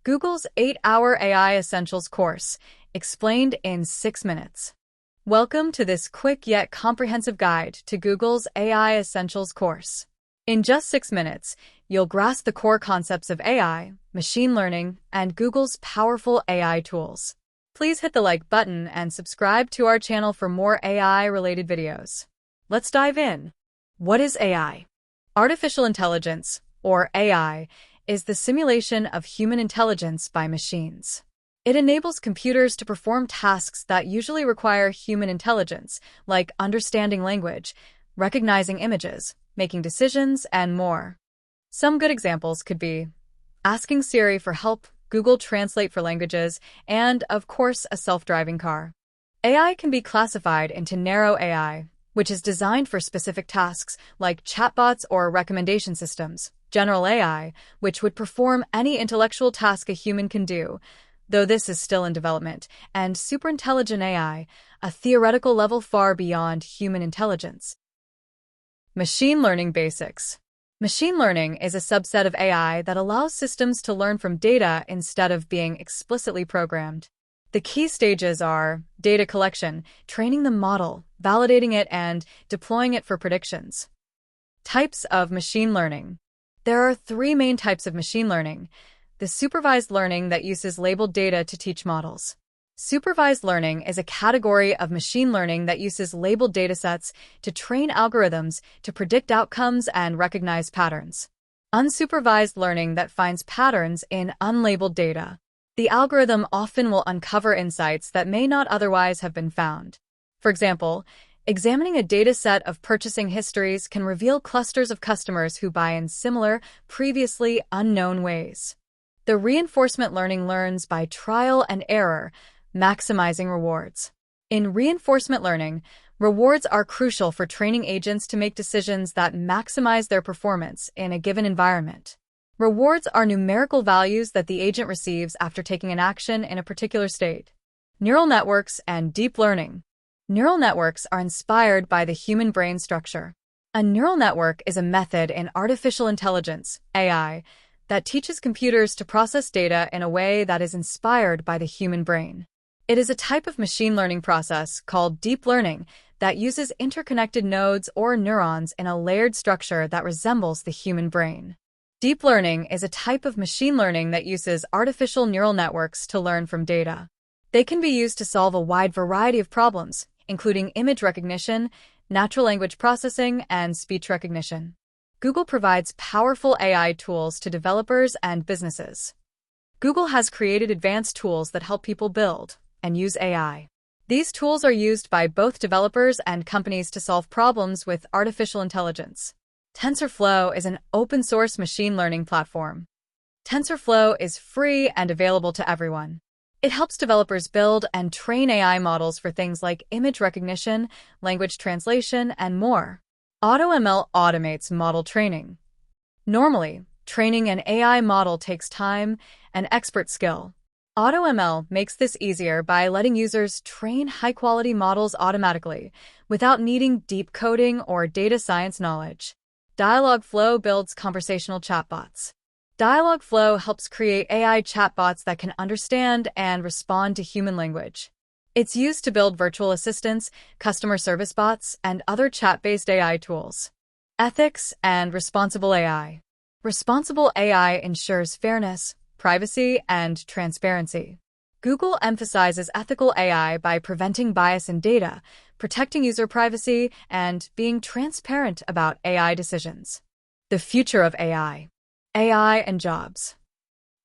Google's 8-hour AI Essentials course, explained in 6 minutes. Welcome to this quick yet comprehensive guide to Google's AI Essentials course. In just 6 minutes, you'll grasp the core concepts of AI, machine learning, and Google's powerful AI tools. Please hit the like button and subscribe to our channel for more AI-related videos. Let's dive in. What is AI? Artificial intelligence, or AI, is the simulation of human intelligence by machines. It enables computers to perform tasks that usually require human intelligence, like understanding language, recognizing images, making decisions, and more. Some good examples could be asking Siri for help, Google Translate for languages, and, of course, a self-driving car. AI can be classified into narrow AI, which is designed for specific tasks like chatbots or recommendation systems, general AI, which would perform any intellectual task a human can do, though this is still in development, and superintelligent AI, a theoretical level far beyond human intelligence. Machine learning basics. Machine learning is a subset of AI that allows systems to learn from data instead of being explicitly programmed. The key stages are data collection, training the model, validating it, and deploying it for predictions. Types of machine learning. There are 3 main types of machine learning. The supervised learning that uses labeled data to teach models. Supervised learning is a category of machine learning that uses labeled datasets to train algorithms to predict outcomes and recognize patterns. Unsupervised learning that finds patterns in unlabeled data. The algorithm often will uncover insights that may not otherwise have been found. For example, examining a dataset of purchasing histories can reveal clusters of customers who buy in similar, previously unknown ways. The reinforcement learning learns by trial and error, maximizing rewards. In reinforcement learning, rewards are crucial for training agents to make decisions that maximize their performance in a given environment. Rewards are numerical values that the agent receives after taking an action in a particular state. Neural networks and deep learning. Neural networks are inspired by the human brain structure. A neural network is a method in artificial intelligence, AI, that teaches computers to process data in a way that is inspired by the human brain. It is a type of machine learning process called deep learning that uses interconnected nodes or neurons in a layered structure that resembles the human brain. Deep learning is a type of machine learning that uses artificial neural networks to learn from data. They can be used to solve a wide variety of problems, including image recognition, natural language processing, and speech recognition. Google provides powerful AI tools to developers and businesses. Google has created advanced tools that help people build and use AI. These tools are used by both developers and companies to solve problems with artificial intelligence. TensorFlow is an open-source machine learning platform. TensorFlow is free and available to everyone. It helps developers build and train AI models for things like image recognition, language translation, and more. AutoML automates model training. Normally, training an AI model takes time and expert skill. AutoML makes this easier by letting users train high-quality models automatically without needing deep coding or data science knowledge. Dialogflow builds conversational chatbots. Dialogflow helps create AI chatbots that can understand and respond to human language. It's used to build virtual assistants, customer service bots, and other chat-based AI tools. Ethics and responsible AI. Responsible AI ensures fairness, privacy, and transparency. Google emphasizes ethical AI by preventing bias in data, protecting user privacy, and being transparent about AI decisions. The future of AI. AI and jobs.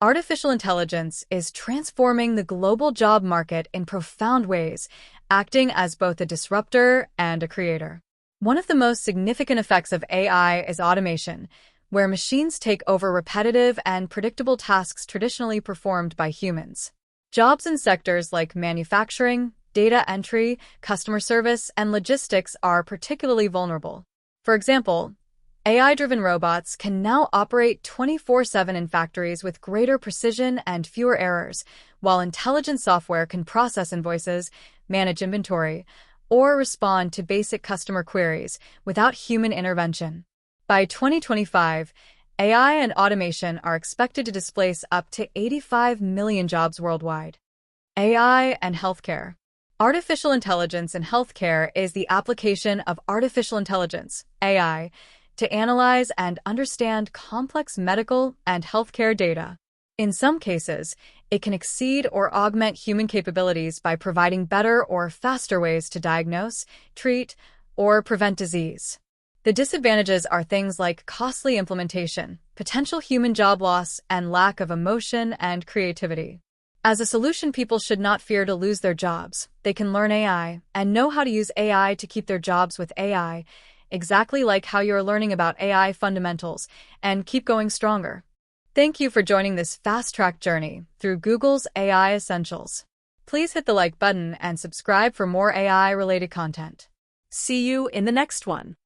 Artificial intelligence is transforming the global job market in profound ways, acting as both a disruptor and a creator. One of the most significant effects of AI is automation, where machines take over repetitive and predictable tasks traditionally performed by humans. Jobs in sectors like manufacturing, data entry, customer service, and logistics are particularly vulnerable. For example, AI-driven robots can now operate 24/7 in factories with greater precision and fewer errors, while intelligent software can process invoices, manage inventory, or respond to basic customer queries without human intervention. By 2025, AI and automation are expected to displace up to 85 million jobs worldwide. AI and healthcare. Artificial intelligence in healthcare is the application of artificial intelligence, AI, to analyze and understand complex medical and healthcare data. In some cases, it can exceed or augment human capabilities by providing better or faster ways to diagnose, treat, or prevent disease. The disadvantages are things like costly implementation, potential human job loss, and lack of emotion and creativity. As a solution, people should not fear to lose their jobs. They can learn AI and know how to use AI to keep their jobs with AI, exactly like how you're learning about AI fundamentals, and keep going stronger. Thank you for joining this fast-track journey through Google's AI Essentials. Please hit the like button and subscribe for more AI-related content. See you in the next one.